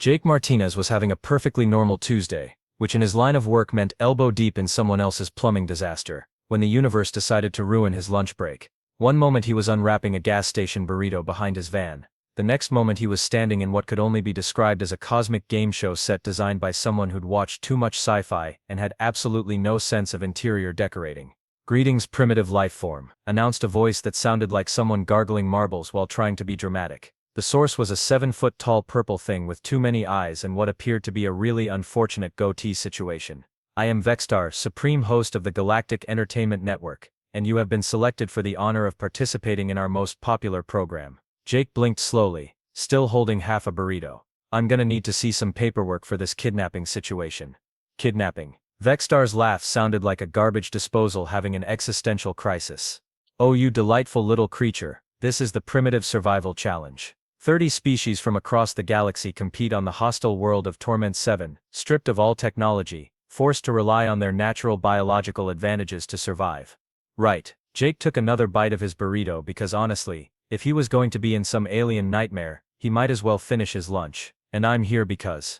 Jake Martinez was having a perfectly normal Tuesday, which in his line of work meant elbow deep in someone else's plumbing disaster, when the universe decided to ruin his lunch break. One moment he was unwrapping a gas station burrito behind his van. The next moment he was standing in what could only be described as a cosmic game show set designed by someone who'd watched too much sci-fi and had absolutely no sense of interior decorating. "Greetings, primitive life form," announced a voice that sounded like someone gargling marbles while trying to be dramatic. The source was a 7-foot-tall purple thing with too many eyes and what appeared to be a really unfortunate goatee situation. "I am Vexstar, supreme host of the Galactic Entertainment Network, and you have been selected for the honor of participating in our most popular program." Jake blinked slowly, still holding half a burrito. "I'm gonna need to see some paperwork for this kidnapping situation." "Kidnapping?" Vexstar's laugh sounded like a garbage disposal having an existential crisis. "Oh, you delightful little creature, this is the Primitive Survival Challenge. 30 species from across the galaxy compete on the hostile world of Torment 7, stripped of all technology, forced to rely on their natural biological advantages to survive." "Right." Jake took another bite of his burrito because honestly, if he was going to be in some alien nightmare, he might as well finish his lunch. "And I'm here because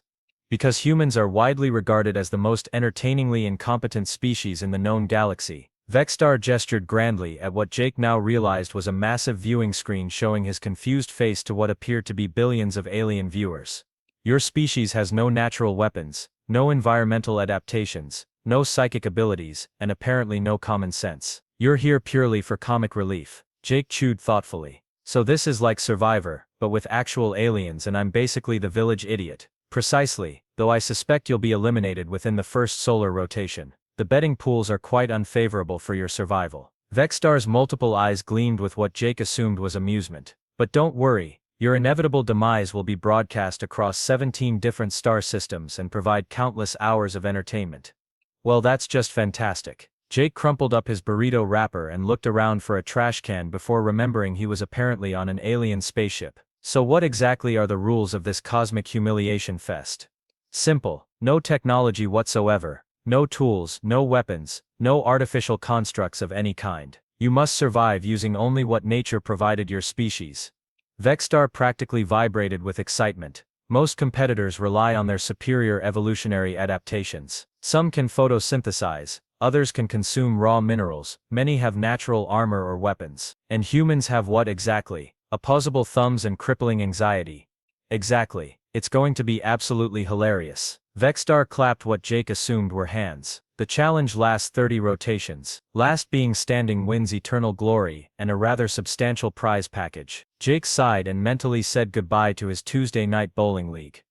humans are widely regarded as the most entertainingly incompetent species in the known galaxy." Vexstar gestured grandly at what Jake now realized was a massive viewing screen showing his confused face to what appeared to be billions of alien viewers. "Your species has no natural weapons, no environmental adaptations, no psychic abilities, and apparently no common sense. You're here purely for comic relief." Jake chewed thoughtfully. "So this is like Survivor, but with actual aliens and I'm basically the village idiot." "Precisely, though I suspect you'll be eliminated within the first solar rotation. The betting pools are quite unfavorable for your survival." Vexstar's multiple eyes gleamed with what Jake assumed was amusement. "But don't worry, your inevitable demise will be broadcast across 17 different star systems and provide countless hours of entertainment." "Well, that's just fantastic." Jake crumpled up his burrito wrapper and looked around for a trash can before remembering he was apparently on an alien spaceship. "So what exactly are the rules of this cosmic humiliation fest?" "Simple. No technology whatsoever. No tools, no weapons, no artificial constructs of any kind. You must survive using only what nature provided your species." Vexstar practically vibrated with excitement. Most competitors rely on their superior evolutionary adaptations. Some can photosynthesize, others can consume raw minerals, many have natural armor or weapons. And humans have what exactly? Opposable thumbs and crippling anxiety. Exactly. It's going to be absolutely hilarious. Vexstar clapped what Jake assumed were hands. "The challenge lasts 30 rotations. Last being standing wins eternal glory and a rather substantial prize package." Jake sighed and mentally said goodbye to his Tuesday night bowling league.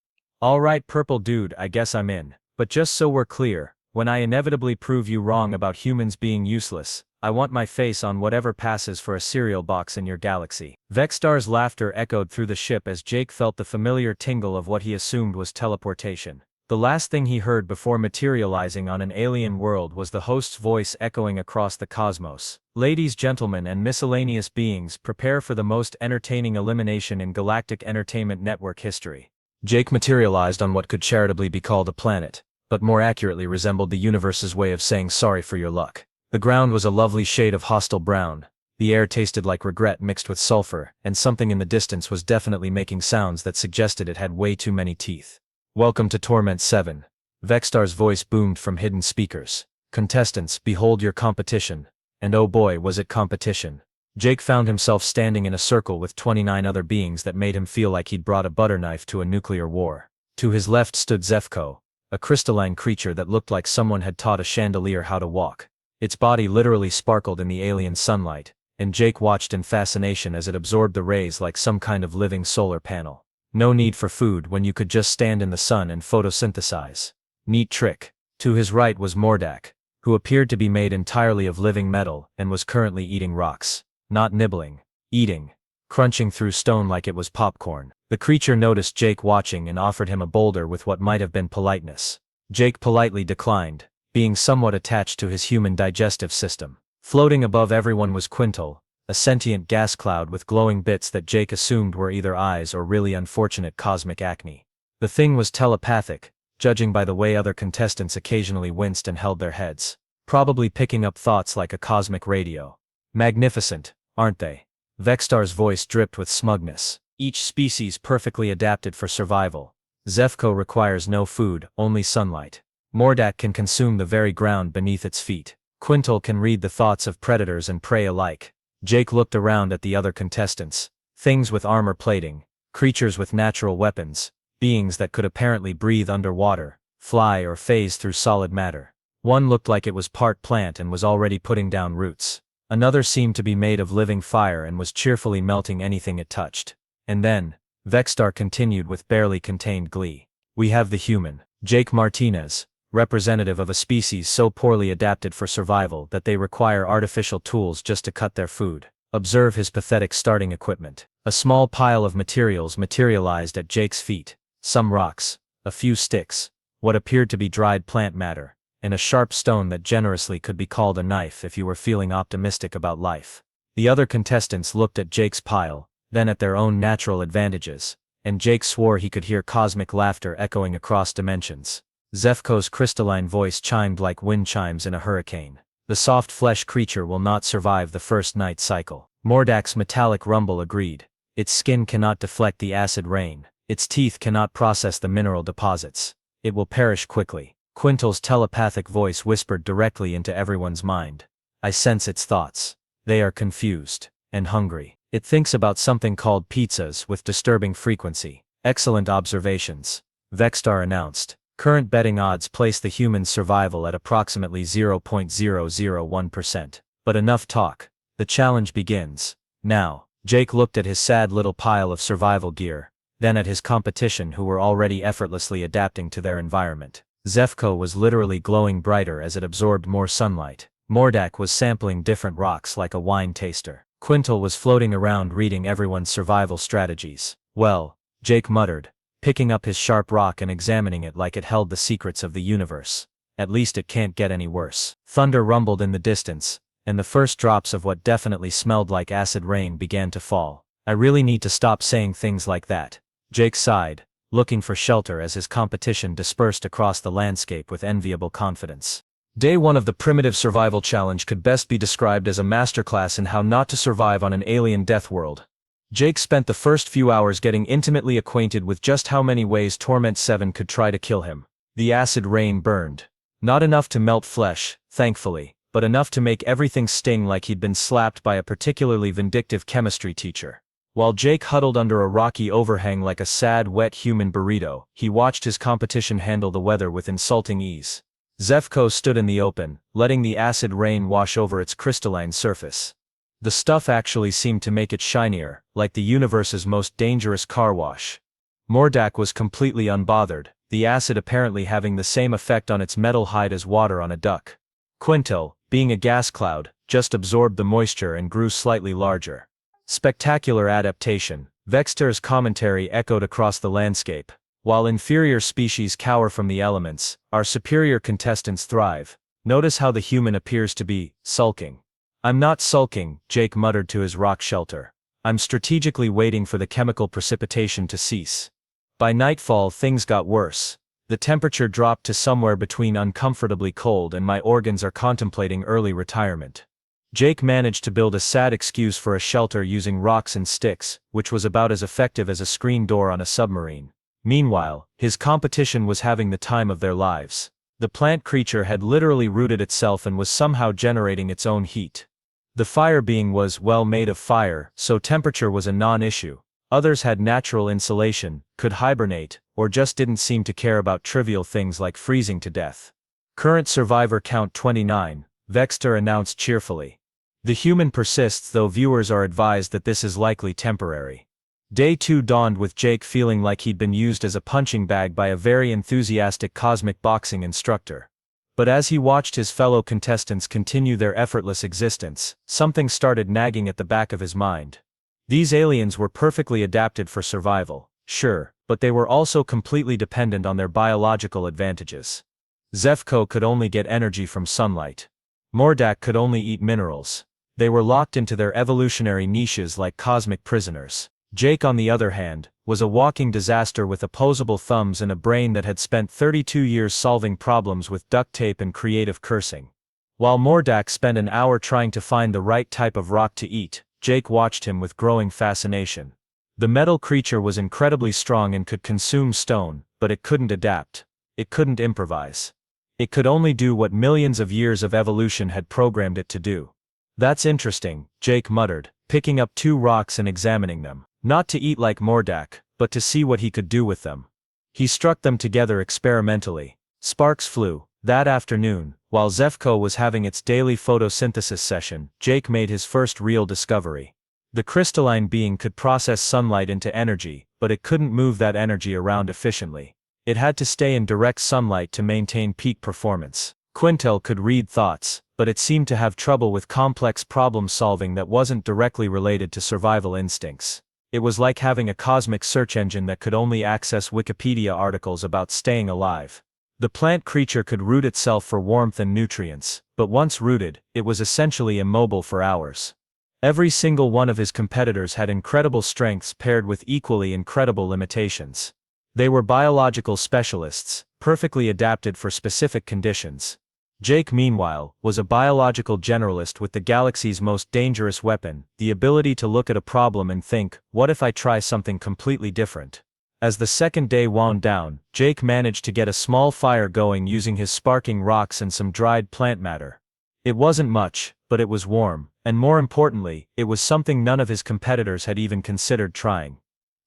"Alright, purple dude, I guess I'm in. But just so we're clear, when I inevitably prove you wrong about humans being useless, I want my face on whatever passes for a cereal box in your galaxy." Vexstar's laughter echoed through the ship as Jake felt the familiar tingle of what he assumed was teleportation. The last thing he heard before materializing on an alien world was the host's voice echoing across the cosmos. "Ladies, gentlemen, and miscellaneous beings, prepare for the most entertaining elimination in Galactic Entertainment Network history." Jake materialized on what could charitably be called a planet, but more accurately resembled the universe's way of saying sorry for your luck. The ground was a lovely shade of hostile brown. The air tasted like regret mixed with sulfur, and something in the distance was definitely making sounds that suggested it had way too many teeth. "Welcome to Torment 7. Vexstar's voice boomed from hidden speakers. "Contestants, behold your competition." And oh boy, was it competition. Jake found himself standing in a circle with 29 other beings that made him feel like he'd brought a butter knife to a nuclear war. To his left stood Zefko, a crystalline creature that looked like someone had taught a chandelier how to walk. Its body literally sparkled in the alien sunlight, and Jake watched in fascination as it absorbed the rays like some kind of living solar panel. No need for food when you could just stand in the sun and photosynthesize. Neat trick. To his right was Mordak, who appeared to be made entirely of living metal and was currently eating rocks. Not nibbling. Eating. Crunching through stone like it was popcorn. The creature noticed Jake watching and offered him a boulder with what might have been politeness. Jake politely declined, being somewhat attached to his human digestive system. Floating above everyone was Quintal, a sentient gas cloud with glowing bits that Jake assumed were either eyes or really unfortunate cosmic acne. The thing was telepathic, judging by the way other contestants occasionally winced and held their heads. Probably picking up thoughts like a cosmic radio. "Magnificent, aren't they?" Vexstar's voice dripped with smugness. "Each species perfectly adapted for survival. Zevko requires no food, only sunlight. Mordak can consume the very ground beneath its feet. Quintal can read the thoughts of predators and prey alike. Jake looked around at the other contestants. Things with armor plating, creatures with natural weapons, beings that could apparently breathe underwater, fly or phase through solid matter. One looked like it was part plant and was already putting down roots. Another seemed to be made of living fire and was cheerfully melting anything it touched. And then, Vexstar continued with barely contained glee. We have the human, Jake Martinez, representative of a species so poorly adapted for survival that they require artificial tools just to cut their food. Observe his pathetic starting equipment. A small pile of materials materialized at Jake's feet. Some rocks, a few sticks, what appeared to be dried plant matter, and a sharp stone that generously could be called a knife if you were feeling optimistic about life. The other contestants looked at Jake's pile, then at their own natural advantages, and Jake swore he could hear cosmic laughter echoing across dimensions. Zevko's crystalline voice chimed like wind chimes in a hurricane. The soft flesh creature will not survive the first night cycle. Mordak's metallic rumble agreed. Its skin cannot deflect the acid rain. Its teeth cannot process the mineral deposits. It will perish quickly. Quintal's telepathic voice whispered directly into everyone's mind. I sense its thoughts. They are confused and hungry. It thinks about something called pizzas with disturbing frequency. Excellent observations, Vexstar announced. Current betting odds place the human's survival at approximately 0.001%. But enough talk. The challenge begins. Now. Jake looked at his sad little pile of survival gear, then at his competition who were already effortlessly adapting to their environment. Zevko was literally glowing brighter as it absorbed more sunlight. Mordak was sampling different rocks like a wine taster. Quintal was floating around reading everyone's survival strategies. Well, Jake muttered, picking up his sharp rock and examining it like it held the secrets of the universe. At least it can't get any worse. Thunder rumbled in the distance, and the first drops of what definitely smelled like acid rain began to fall. I really need to stop saying things like that. Jake sighed, looking for shelter as his competition dispersed across the landscape with enviable confidence. Day 1 of the Primitive Survival Challenge could best be described as a masterclass in how not to survive on an alien death world. Jake spent the first few hours getting intimately acquainted with just how many ways Torment 7 could try to kill him. The acid rain burned. Not enough to melt flesh, thankfully, but enough to make everything sting like he'd been slapped by a particularly vindictive chemistry teacher. While Jake huddled under a rocky overhang like a sad, wet human burrito, he watched his competition handle the weather with insulting ease. Zevko stood in the open, letting the acid rain wash over its crystalline surface. The stuff actually seemed to make it shinier, like the universe's most dangerous car wash. Mordak was completely unbothered, the acid apparently having the same effect on its metal hide as water on a duck. Quintal, being a gas cloud, just absorbed the moisture and grew slightly larger. Spectacular adaptation, Vexstar's commentary echoed across the landscape. While inferior species cower from the elements, our superior contestants thrive. Notice how the human appears to be sulking. I'm not sulking, Jake muttered to his rock shelter. I'm strategically waiting for the chemical precipitation to cease. By nightfall things got worse. The temperature dropped to somewhere between uncomfortably cold and my organs are contemplating early retirement. Jake managed to build a sad excuse for a shelter using rocks and sticks, which was about as effective as a screen door on a submarine. Meanwhile, his competition was having the time of their lives. The plant creature had literally rooted itself and was somehow generating its own heat. The fire being was, well, made of fire, so temperature was a non-issue. Others had natural insulation, could hibernate, or just didn't seem to care about trivial things like freezing to death. Current survivor count 29, Vexstar announced cheerfully. The human persists, though viewers are advised that this is likely temporary. Day 2 dawned with Jake feeling like he'd been used as a punching bag by a very enthusiastic cosmic boxing instructor. But as he watched his fellow contestants continue their effortless existence, something started nagging at the back of his mind. These aliens were perfectly adapted for survival, sure, but they were also completely dependent on their biological advantages. Zevko could only get energy from sunlight. Mordak could only eat minerals. They were locked into their evolutionary niches like cosmic prisoners. Jake, on the other hand, was a walking disaster with opposable thumbs and a brain that had spent 32 years solving problems with duct tape and creative cursing. While Mordak spent an hour trying to find the right type of rock to eat, Jake watched him with growing fascination. The metal creature was incredibly strong and could consume stone, but it couldn't adapt. It couldn't improvise. It could only do what millions of years of evolution had programmed it to do. That's interesting, Jake muttered, picking up 2 rocks and examining them. Not to eat like Mordak, but to see what he could do with them. He struck them together experimentally. Sparks flew. That afternoon, while Zefko was having its daily photosynthesis session, Jake made his first real discovery. The crystalline being could process sunlight into energy, but it couldn't move that energy around efficiently. It had to stay in direct sunlight to maintain peak performance. Quintel could read thoughts, but it seemed to have trouble with complex problem solving that wasn't directly related to survival instincts. It was like having a cosmic search engine that could only access Wikipedia articles about staying alive. The plant creature could root itself for warmth and nutrients, but once rooted, it was essentially immobile for hours. Every single one of his competitors had incredible strengths paired with equally incredible limitations. They were biological specialists, perfectly adapted for specific conditions. Jake, meanwhile, was a biological generalist with the galaxy's most dangerous weapon, the ability to look at a problem and think, what if I try something completely different? As the second day wound down, Jake managed to get a small fire going using his sparking rocks and some dried plant matter. It wasn't much, but it was warm, and more importantly, it was something none of his competitors had even considered trying.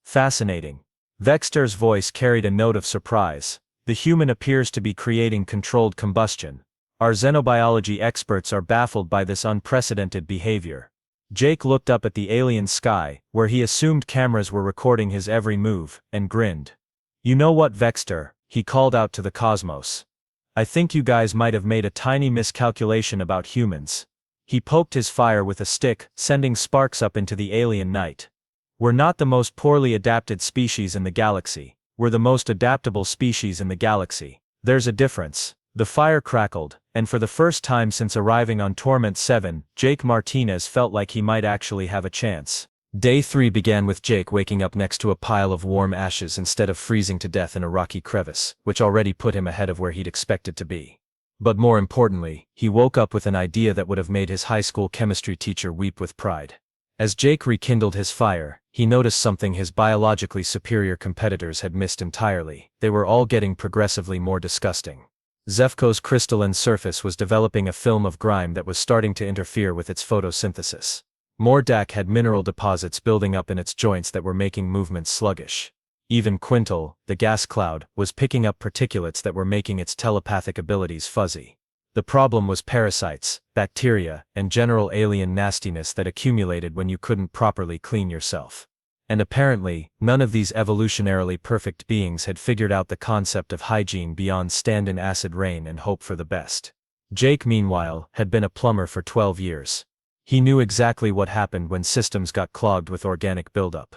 Fascinating. Vexter's voice carried a note of surprise. The human appears to be creating controlled combustion. Our xenobiology experts are baffled by this unprecedented behavior. Jake looked up at the alien sky, where he assumed cameras were recording his every move, and grinned. You know what, Vexter, he called out to the cosmos. I think you guys might have made a tiny miscalculation about humans. He poked his fire with a stick, sending sparks up into the alien night. We're not the most poorly adapted species in the galaxy. We're the most adaptable species in the galaxy. There's a difference. The fire crackled, and for the first time since arriving on Torment 7, Jake Martinez felt like he might actually have a chance. Day 3 began with Jake waking up next to a pile of warm ashes instead of freezing to death in a rocky crevice, which already put him ahead of where he'd expected to be. But more importantly, he woke up with an idea that would have made his high school chemistry teacher weep with pride. As Jake rekindled his fire, he noticed something his biologically superior competitors had missed entirely. They were all getting progressively more disgusting. Zefko's crystalline surface was developing a film of grime that was starting to interfere with its photosynthesis. Mordak had mineral deposits building up in its joints that were making movements sluggish. Even Quintel, the gas cloud, was picking up particulates that were making its telepathic abilities fuzzy. The problem was parasites, bacteria, and general alien nastiness that accumulated when you couldn't properly clean yourself. And apparently, none of these evolutionarily perfect beings had figured out the concept of hygiene beyond stand in acid rain and hope for the best. Jake, meanwhile, had been a plumber for 12 years. He knew exactly what happened when systems got clogged with organic buildup.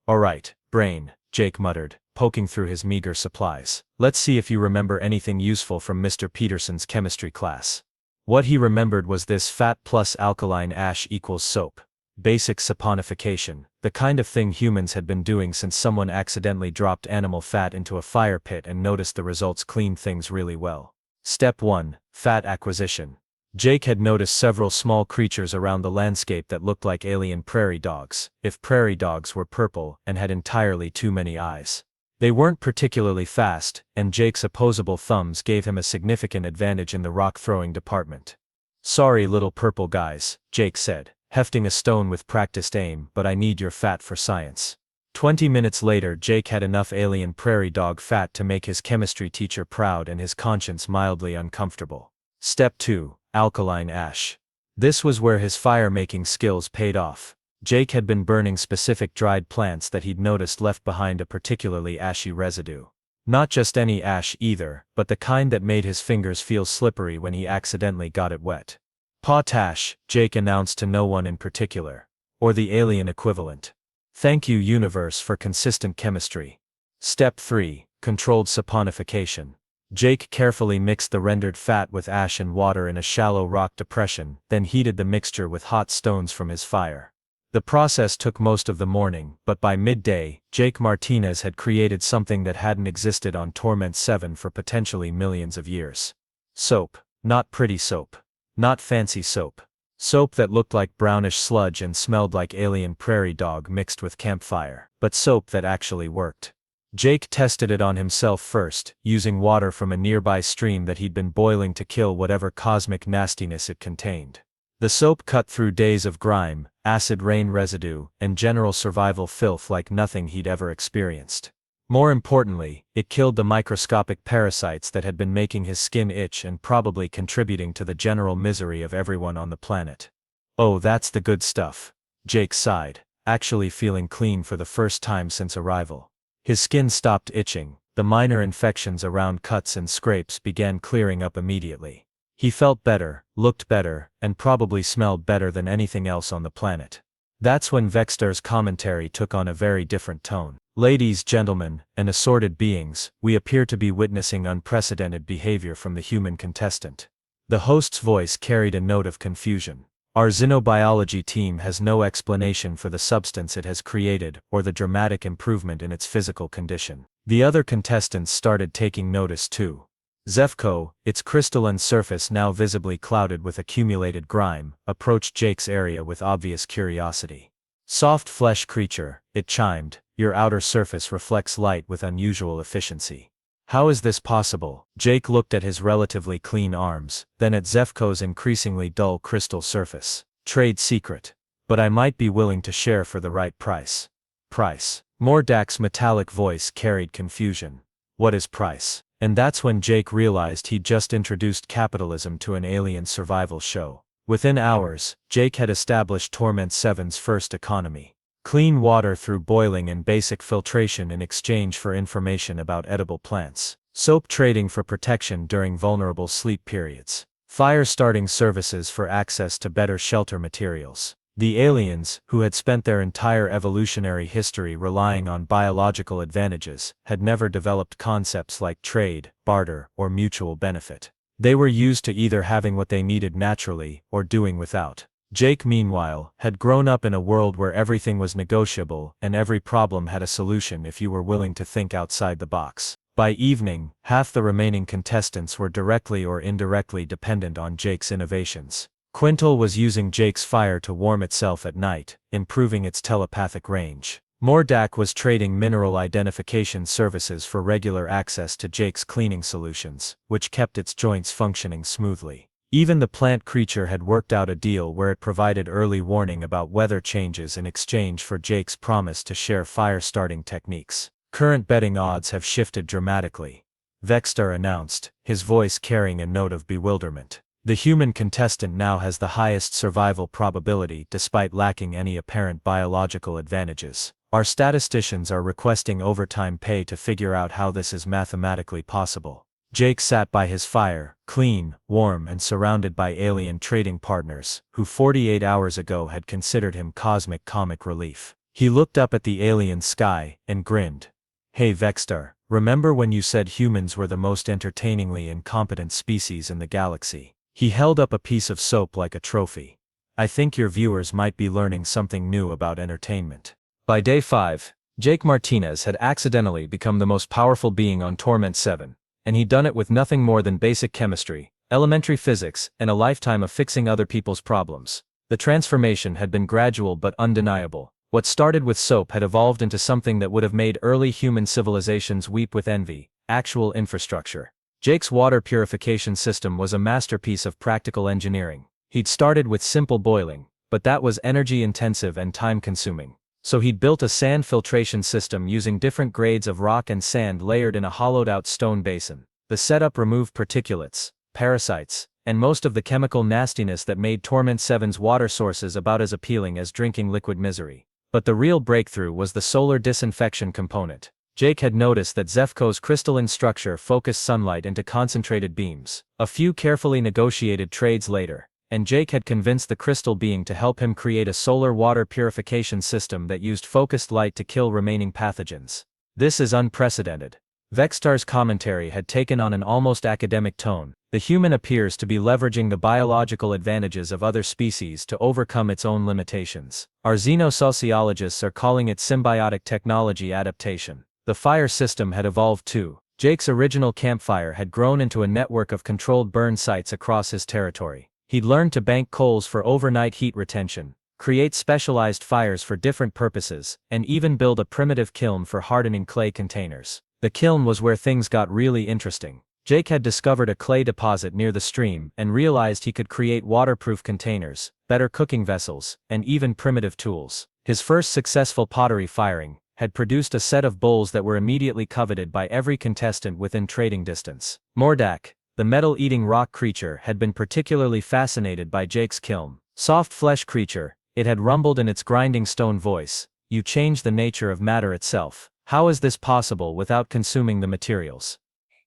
All right, brain, Jake muttered, poking through his meager supplies. Let's see if you remember anything useful from Mr. Peterson's chemistry class. What he remembered was this fat plus alkaline ash equals soap. Basic saponification, the kind of thing humans had been doing since someone accidentally dropped animal fat into a fire pit and noticed the results cleaned things really well. Step 1, fat acquisition. Jake had noticed several small creatures around the landscape that looked like alien prairie dogs, if prairie dogs were purple and had entirely too many eyes. They weren't particularly fast, and Jake's opposable thumbs gave him a significant advantage in the rock-throwing department. Sorry little purple guys, Jake said, hefting a stone with practiced aim, but I need your fat for science. 20 minutes later, Jake had enough alien prairie dog fat to make his chemistry teacher proud and his conscience mildly uncomfortable. Step 2. Alkaline ash. This was where his fire-making skills paid off. Jake had been burning specific dried plants that he'd noticed left behind a particularly ashy residue. Not just any ash either, but the kind that made his fingers feel slippery when he accidentally got it wet. Potash, Jake announced to no one in particular. Or the alien equivalent. Thank you, universe, for consistent chemistry. Step 3. Controlled saponification. Jake carefully mixed the rendered fat with ash and water in a shallow rock depression, then heated the mixture with hot stones from his fire. The process took most of the morning, but by midday, Jake Martinez had created something that hadn't existed on Torment 7 for potentially millions of years. Soap. Not pretty soap. Not fancy soap. Soap that looked like brownish sludge and smelled like alien prairie dog mixed with campfire, but soap that actually worked. Jake tested it on himself first, using water from a nearby stream that he'd been boiling to kill whatever cosmic nastiness it contained. The soap cut through days of grime, acid rain residue, and general survival filth like nothing he'd ever experienced. More importantly, it killed the microscopic parasites that had been making his skin itch and probably contributing to the general misery of everyone on the planet. Oh, that's the good stuff. Jake sighed, actually feeling clean for the first time since arrival. His skin stopped itching, the minor infections around cuts and scrapes began clearing up immediately. He felt better, looked better, and probably smelled better than anything else on the planet. That's when Vextar's commentary took on a very different tone. Ladies, gentlemen, and assorted beings, we appear to be witnessing unprecedented behavior from the human contestant. The host's voice carried a note of confusion. Our xenobiology team has no explanation for the substance it has created or the dramatic improvement in its physical condition. The other contestants started taking notice too. Zefko, its crystalline surface now visibly clouded with accumulated grime, approached Jake's area with obvious curiosity. Soft flesh creature, it chimed, your outer surface reflects light with unusual efficiency. How is this possible? Jake looked at his relatively clean arms, then at Zefko's increasingly dull crystal surface. Trade secret. But I might be willing to share for the right price. Price. Mordak's metallic voice carried confusion. What is price? And that's when Jake realized he'd just introduced capitalism to an alien survival show. Within hours, Jake had established Torment 7's first economy. Clean water through boiling and basic filtration in exchange for information about edible plants. Soap trading for protection during vulnerable sleep periods. Fire starting services for access to better shelter materials. The aliens, who had spent their entire evolutionary history relying on biological advantages, had never developed concepts like trade, barter, or mutual benefit. They were used to either having what they needed naturally or doing without. Jake, meanwhile, had grown up in a world where everything was negotiable and every problem had a solution if you were willing to think outside the box. By evening, half the remaining contestants were directly or indirectly dependent on Jake's innovations. Quintal was using Jake's fire to warm itself at night, improving its telepathic range. Mordak was trading mineral identification services for regular access to Jake's cleaning solutions, which kept its joints functioning smoothly. Even the plant creature had worked out a deal where it provided early warning about weather changes in exchange for Jake's promise to share fire-starting techniques. Current betting odds have shifted dramatically, Vextar announced, his voice carrying a note of bewilderment. The human contestant now has the highest survival probability despite lacking any apparent biological advantages. Our statisticians are requesting overtime pay to figure out how this is mathematically possible. Jake sat by his fire, clean, warm and surrounded by alien trading partners, who 48 hours ago had considered him cosmic comic relief. He looked up at the alien sky, and grinned. Hey Vextar, remember when you said humans were the most entertainingly incompetent species in the galaxy? He held up a piece of soap like a trophy. I think your viewers might be learning something new about entertainment. By day 5, Jake Martinez had accidentally become the most powerful being on Torment 7. And he'd done it with nothing more than basic chemistry, elementary physics, and a lifetime of fixing other people's problems. The transformation had been gradual but undeniable. What started with soap had evolved into something that would have made early human civilizations weep with envy: actual infrastructure. Jake's water purification system was a masterpiece of practical engineering. He'd started with simple boiling, but that was energy-intensive and time-consuming. So he'd built a sand filtration system using different grades of rock and sand layered in a hollowed-out stone basin. The setup removed particulates, parasites, and most of the chemical nastiness that made Torment 7's water sources about as appealing as drinking liquid misery. But the real breakthrough was the solar disinfection component. Jake had noticed that Zefko's crystalline structure focused sunlight into concentrated beams. A few carefully negotiated trades later, and Jake had convinced the crystal being to help him create a solar water purification system that used focused light to kill remaining pathogens. This is unprecedented. Vextar's commentary had taken on an almost academic tone. The human appears to be leveraging the biological advantages of other species to overcome its own limitations. Our xenosociologists are calling it symbiotic technology adaptation. The fire system had evolved too. Jake's original campfire had grown into a network of controlled burn sites across his territory. He'd learned to bank coals for overnight heat retention, create specialized fires for different purposes, and even build a primitive kiln for hardening clay containers. The kiln was where things got really interesting. Jake had discovered a clay deposit near the stream and realized he could create waterproof containers, better cooking vessels, and even primitive tools. His first successful pottery firing had produced a set of bowls that were immediately coveted by every contestant within trading distance. Mordak, the metal-eating rock creature, had been particularly fascinated by Jake's kiln. Soft flesh creature, it had rumbled in its grinding stone voice, "You change the nature of matter itself. How is this possible without consuming the materials?"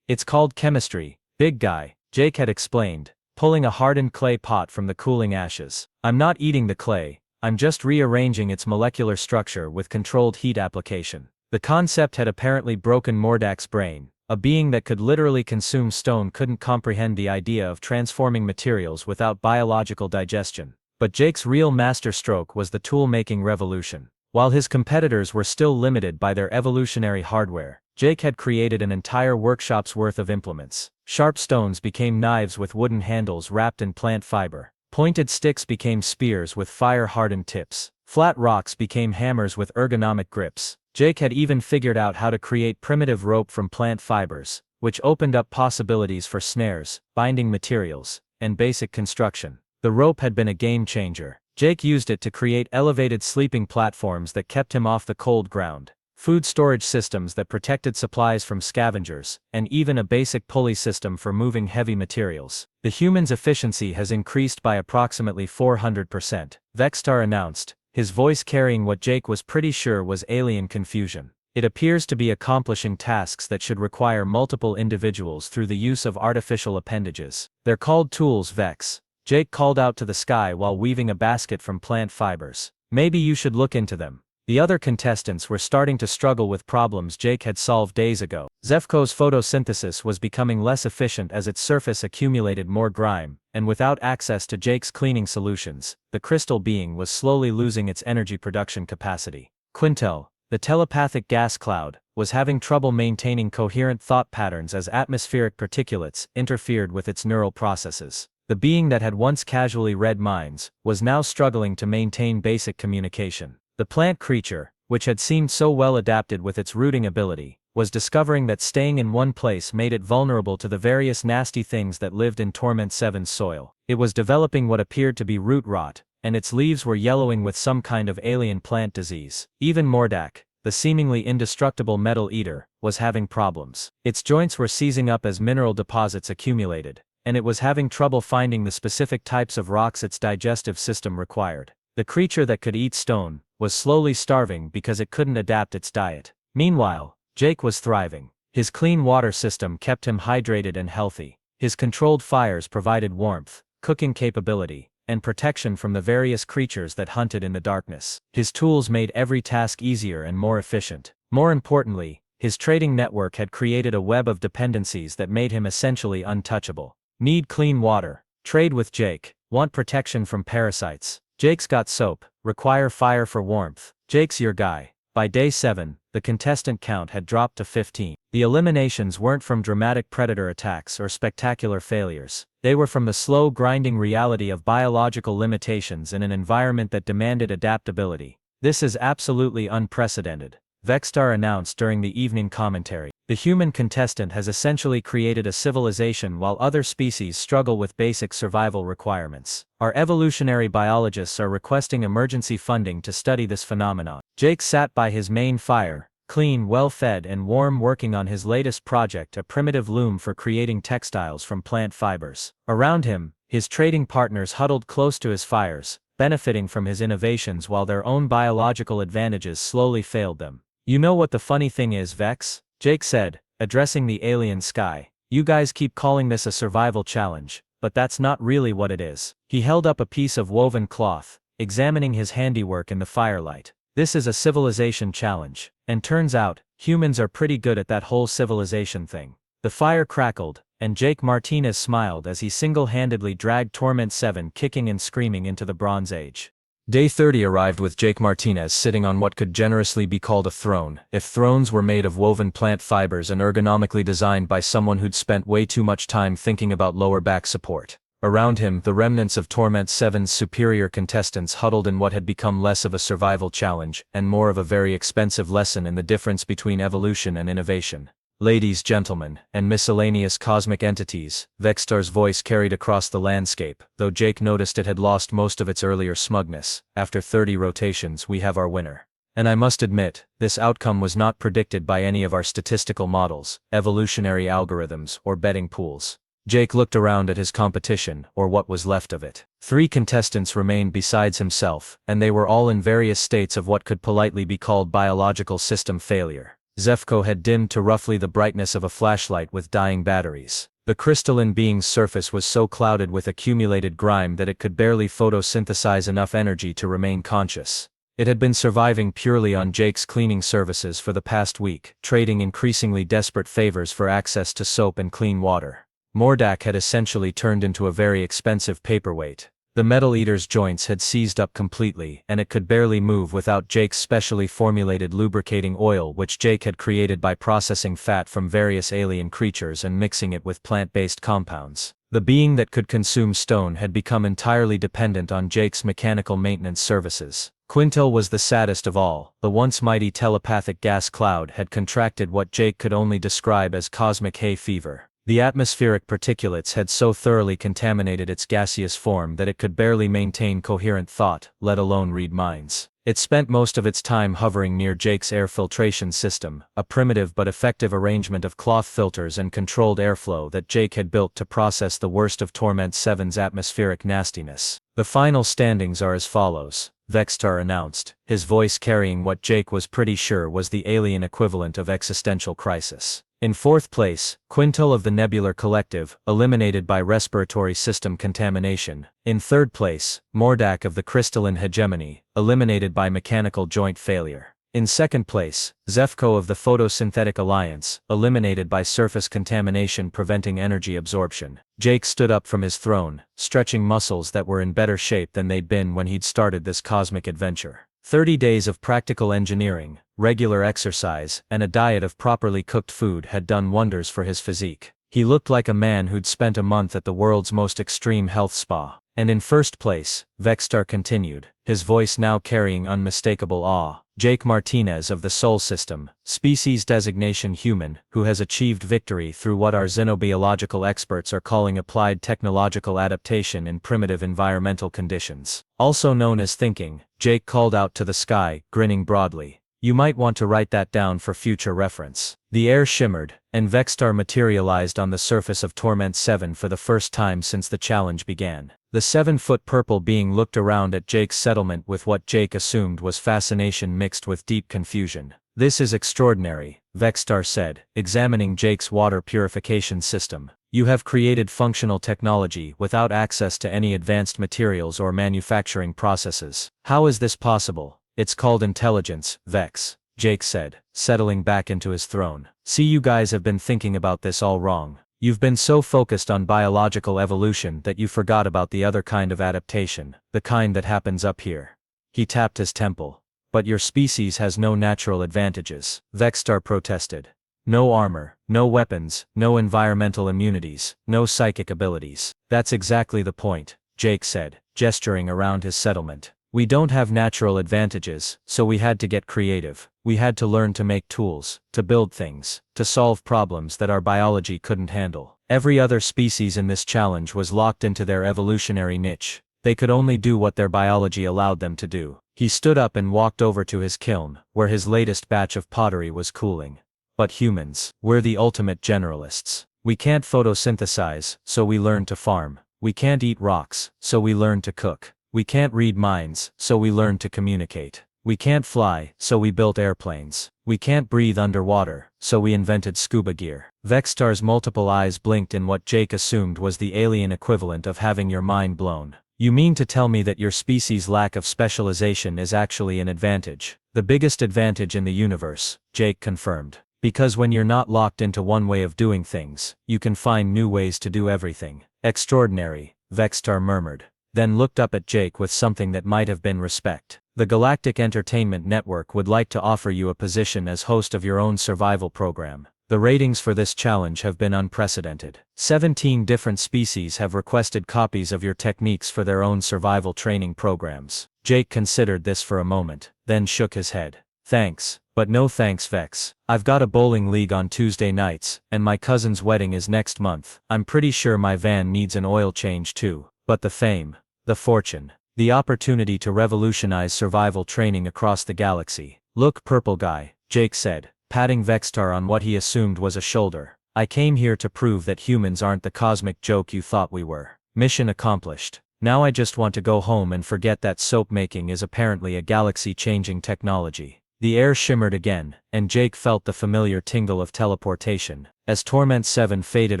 "It's called chemistry, big guy," Jake had explained, pulling a hardened clay pot from the cooling ashes. "I'm not eating the clay, I'm just rearranging its molecular structure with controlled heat application." The concept had apparently broken Mordak's brain. A being that could literally consume stone couldn't comprehend the idea of transforming materials without biological digestion. But Jake's real masterstroke was the tool-making revolution. While his competitors were still limited by their evolutionary hardware, Jake had created an entire workshop's worth of implements. Sharp stones became knives with wooden handles wrapped in plant fiber. Pointed sticks became spears with fire-hardened tips. Flat rocks became hammers with ergonomic grips. Jake had even figured out how to create primitive rope from plant fibers, which opened up possibilities for snares, binding materials, and basic construction. The rope had been a game changer. Jake used it to create elevated sleeping platforms that kept him off the cold ground, food storage systems that protected supplies from scavengers, and even a basic pulley system for moving heavy materials. The human's efficiency has increased by approximately 400%, Vextar announced, his voice carrying what Jake was pretty sure was alien confusion. "It appears to be accomplishing tasks that should require multiple individuals through the use of artificial appendages. They're called tools, Vex," Jake called out to the sky while weaving a basket from plant fibers. "Maybe you should look into them." The other contestants were starting to struggle with problems Jake had solved days ago. Zefko's photosynthesis was becoming less efficient as its surface accumulated more grime, and without access to Jake's cleaning solutions, the crystal being was slowly losing its energy production capacity. Quintel, the telepathic gas cloud, was having trouble maintaining coherent thought patterns as atmospheric particulates interfered with its neural processes. The being that had once casually read minds was now struggling to maintain basic communication. The plant creature, which had seemed so well adapted with its rooting ability, was discovering that staying in one place made it vulnerable to the various nasty things that lived in Torment 7's soil. It was developing what appeared to be root rot, and its leaves were yellowing with some kind of alien plant disease. Even Mordak, the seemingly indestructible metal eater, was having problems. Its joints were seizing up as mineral deposits accumulated, and it was having trouble finding the specific types of rocks its digestive system required. The creature that could eat stone was slowly starving because it couldn't adapt its diet. Meanwhile, Jake was thriving. His clean water system kept him hydrated and healthy. His controlled fires provided warmth, cooking capability, and protection from the various creatures that hunted in the darkness. His tools made every task easier and more efficient. More importantly, his trading network had created a web of dependencies that made him essentially untouchable. Need clean water. Trade with Jake. Want protection from parasites. Jake's got soap. Require fire for warmth. Jake's your guy. By day 7, the contestant count had dropped to 15. The eliminations weren't from dramatic predator attacks or spectacular failures. They were from the slow grinding reality of biological limitations in an environment that demanded adaptability. "This is absolutely unprecedented," Vextar announced during the evening commentary. "The human contestant has essentially created a civilization while other species struggle with basic survival requirements. Our evolutionary biologists are requesting emergency funding to study this phenomenon." Jake sat by his main fire, clean, well-fed and warm, working on his latest project, a primitive loom for creating textiles from plant fibers. Around him, his trading partners huddled close to his fires, benefiting from his innovations while their own biological advantages slowly failed them. "You know what the funny thing is, Vex?" Jake said, addressing the alien sky. "You guys keep calling this a survival challenge, but that's not really what it is." He held up a piece of woven cloth, examining his handiwork in the firelight. "This is a civilization challenge, and turns out, humans are pretty good at that whole civilization thing." The fire crackled, and Jake Martinez smiled as he single-handedly dragged Torment 7 kicking and screaming into the Bronze Age. Day 30 arrived with Jake Martinez sitting on what could generously be called a throne, if thrones were made of woven plant fibers and ergonomically designed by someone who'd spent way too much time thinking about lower back support. Around him, the remnants of Torment 7's superior contestants huddled in what had become less of a survival challenge and more of a very expensive lesson in the difference between evolution and innovation. Ladies, gentlemen, and miscellaneous cosmic entities, Vextar's voice carried across the landscape, though Jake noticed it had lost most of its earlier smugness. After 30 rotations, we have our winner. And I must admit, this outcome was not predicted by any of our statistical models, evolutionary algorithms, or betting pools. Jake looked around at his competition, or what was left of it. 3 contestants remained besides himself, and they were all in various states of what could politely be called biological system failure. Zefko had dimmed to roughly the brightness of a flashlight with dying batteries. The crystalline being's surface was so clouded with accumulated grime that it could barely photosynthesize enough energy to remain conscious. It had been surviving purely on Jake's cleaning services for the past week, trading increasingly desperate favors for access to soap and clean water. Mordak had essentially turned into a very expensive paperweight. The metal eater's joints had seized up completely, and it could barely move without Jake's specially formulated lubricating oil, which Jake had created by processing fat from various alien creatures and mixing it with plant-based compounds. The being that could consume stone had become entirely dependent on Jake's mechanical maintenance services. Quintel was the saddest of all. The once mighty telepathic gas cloud had contracted what Jake could only describe as cosmic hay fever. The atmospheric particulates had so thoroughly contaminated its gaseous form that it could barely maintain coherent thought, let alone read minds. It spent most of its time hovering near Jake's air filtration system, a primitive but effective arrangement of cloth filters and controlled airflow that Jake had built to process the worst of Torment 7's atmospheric nastiness. The final standings are as follows, Vextar announced, his voice carrying what Jake was pretty sure was the alien equivalent of existential crisis. In 4th place, Quintel of the Nebular Collective, eliminated by respiratory system contamination. In 3rd place, Mordak of the Crystalline Hegemony, eliminated by mechanical joint failure. In 2nd place, Zefko of the Photosynthetic Alliance, eliminated by surface contamination preventing energy absorption. Jake stood up from his throne, stretching muscles that were in better shape than they'd been when he'd started this cosmic adventure. 30 days of practical engineering, regular exercise, and a diet of properly cooked food had done wonders for his physique. He looked like a man who'd spent a month at the world's most extreme health spa. And in 1st place, Vextar continued, his voice now carrying unmistakable awe, Jake Martinez of the Sol System, species designation human, who has achieved victory through what our xenobiological experts are calling applied technological adaptation in primitive environmental conditions. Also known as thinking, Jake called out to the sky, grinning broadly. You might want to write that down for future reference. The air shimmered, and Vextar materialized on the surface of Torment 7 for the first time since the challenge began. The 7-foot purple being looked around at Jake's settlement with what Jake assumed was fascination mixed with deep confusion. This is extraordinary, Vextar said, examining Jake's water purification system. You have created functional technology without access to any advanced materials or manufacturing processes. How is this possible? It's called intelligence, Vex, Jake said, settling back into his throne. See, you guys have been thinking about this all wrong. You've been so focused on biological evolution that you forgot about the other kind of adaptation, the kind that happens up here. He tapped his temple. But your species has no natural advantages, Vextar protested. No armor, no weapons, no environmental immunities, no psychic abilities. That's exactly the point, Jake said, gesturing around his settlement. We don't have natural advantages, so we had to get creative. We had to learn to make tools, to build things, to solve problems that our biology couldn't handle. Every other species in this challenge was locked into their evolutionary niche. They could only do what their biology allowed them to do. He stood up and walked over to his kiln, where his latest batch of pottery was cooling. But humans, we're the ultimate generalists. We can't photosynthesize, so we learn to farm. We can't eat rocks, so we learn to cook. We can't read minds, so we learned to communicate. We can't fly, so we built airplanes. We can't breathe underwater, so we invented scuba gear. Vextar's multiple eyes blinked in what Jake assumed was the alien equivalent of having your mind blown. You mean to tell me that your species' lack of specialization is actually an advantage? The biggest advantage in the universe, Jake confirmed. Because when you're not locked into one way of doing things, you can find new ways to do everything. Extraordinary, Vextar murmured. Then looked up at Jake with something that might have been respect. The Galactic Entertainment Network would like to offer you a position as host of your own survival program. The ratings for this challenge have been unprecedented. 17 different species have requested copies of your techniques for their own survival training programs. Jake considered this for a moment, then shook his head. Thanks, but no thanks, Vex. I've got a bowling league on Tuesday nights, and my cousin's wedding is next month. I'm pretty sure my van needs an oil change too. But the fame, the fortune, the opportunity to revolutionize survival training across the galaxy. Look, purple guy, Jake said, patting Vextar on what he assumed was a shoulder. I came here to prove that humans aren't the cosmic joke you thought we were. Mission accomplished. Now I just want to go home and forget that soap making is apparently a galaxy-changing technology. The air shimmered again, and Jake felt the familiar tingle of teleportation. As Torment 7 faded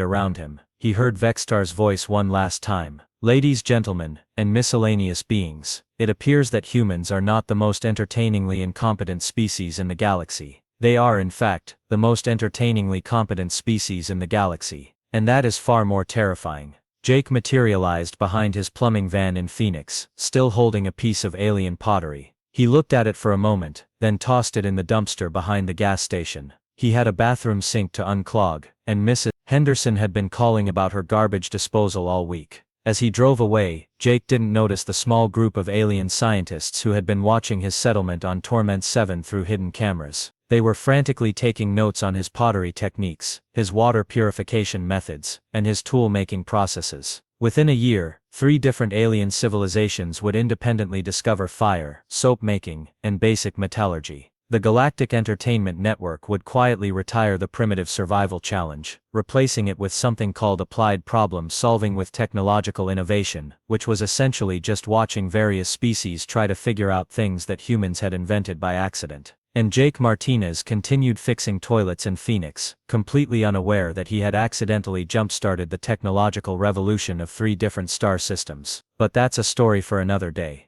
around him, he heard Vextar's voice one last time. Ladies, gentlemen, and miscellaneous beings, it appears that humans are not the most entertainingly incompetent species in the galaxy. They are, in fact, the most entertainingly competent species in the galaxy. And that is far more terrifying. Jake materialized behind his plumbing van in Phoenix, still holding a piece of alien pottery. He looked at it for a moment, then tossed it in the dumpster behind the gas station. He had a bathroom sink to unclog, and Mrs. Henderson had been calling about her garbage disposal all week. As he drove away, Jake didn't notice the small group of alien scientists who had been watching his settlement on Torment 7 through hidden cameras. They were frantically taking notes on his pottery techniques, his water purification methods, and his tool-making processes. Within a year, 3 different alien civilizations would independently discover fire, soap making, and basic metallurgy. The Galactic Entertainment Network would quietly retire the primitive survival challenge, replacing it with something called applied problem solving with technological innovation, which was essentially just watching various species try to figure out things that humans had invented by accident. And Jake Martinez continued fixing toilets in Phoenix, completely unaware that he had accidentally jump-started the technological revolution of 3 different star systems. But that's a story for another day.